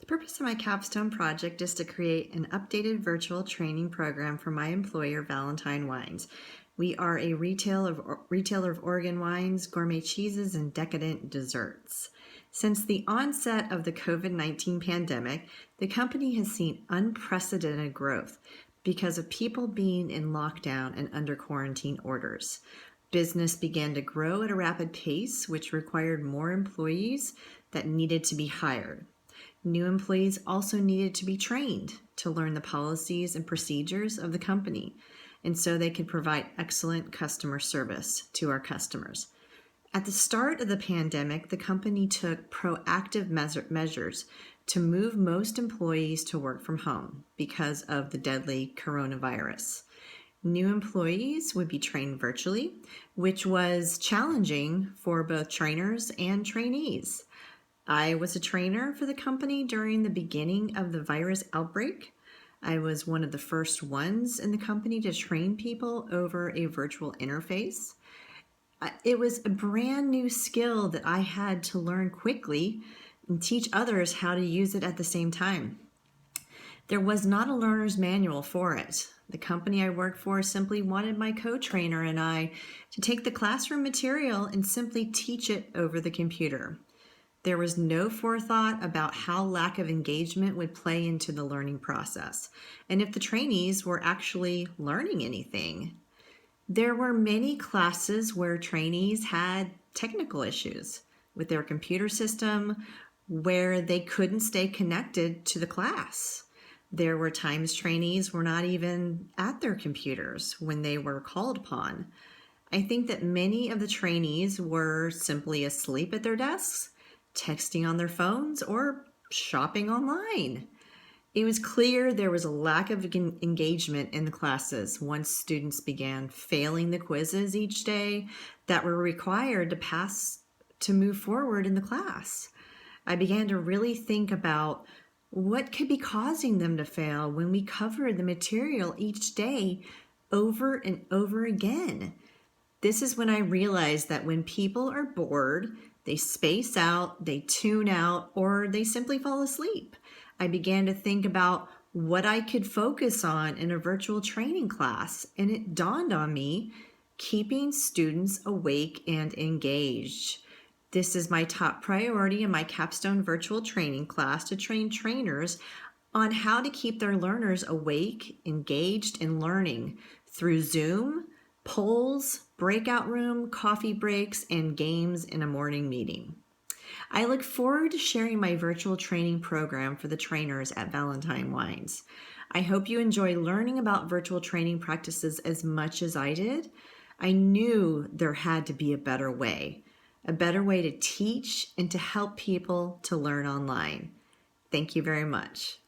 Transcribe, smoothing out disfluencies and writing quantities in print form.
The purpose of my capstone project is to create an updated virtual training program for my employer, Valentine Wines. We are a retailer of Oregon wines, gourmet cheeses, and decadent desserts. Since the onset of the COVID-19 pandemic, the company has seen unprecedented growth because of people being in lockdown and under quarantine orders. Business began to grow at a rapid pace, which required more employees that needed to be hired. New employees also needed to be trained to learn the policies and procedures of the company, and so they could provide excellent customer service to our customers. At the start of the pandemic, the company took proactive measures to move most employees to work from home because of the deadly coronavirus. New employees would be trained virtually, which was challenging for both trainers and trainees. I was a trainer for the company during the beginning of the virus outbreak. I was one of the first ones in the company to train people over a virtual interface. It was a brand new skill that I had to learn quickly and teach others how to use it at the same time. There was not a learner's manual for it. The company I worked for simply wanted my co-trainer and I to take the classroom material and simply teach it over the computer. There was no forethought about how lack of engagement would play into the learning process, and if the trainees were actually learning anything. There were many classes where trainees had technical issues with their computer system, where they couldn't stay connected to the class. There were times trainees were not even at their computers when they were called upon. I think that many of the trainees were simply asleep at their desks, texting on their phones, or shopping online. It was clear there was a lack of engagement in the classes once students began failing the quizzes each day that were required to pass to move forward in the class. I began to really think about what could be causing them to fail when we covered the material each day over and over again. This is when I realized that when people are bored, they space out, they tune out, or they simply fall asleep. I began to think about what I could focus on in a virtual training class, and it dawned on me, keeping students awake and engaged. This is my top priority in my capstone virtual training class, to train trainers on how to keep their learners awake, engaged, and learning through Zoom, polls, breakout room, coffee breaks, and games in a morning meeting. I look forward to sharing my virtual training program for the trainers at Valentine Wines. I hope you enjoy learning about virtual training practices as much as I did. I knew there had to be a better way to teach and to help people to learn online. Thank you very much.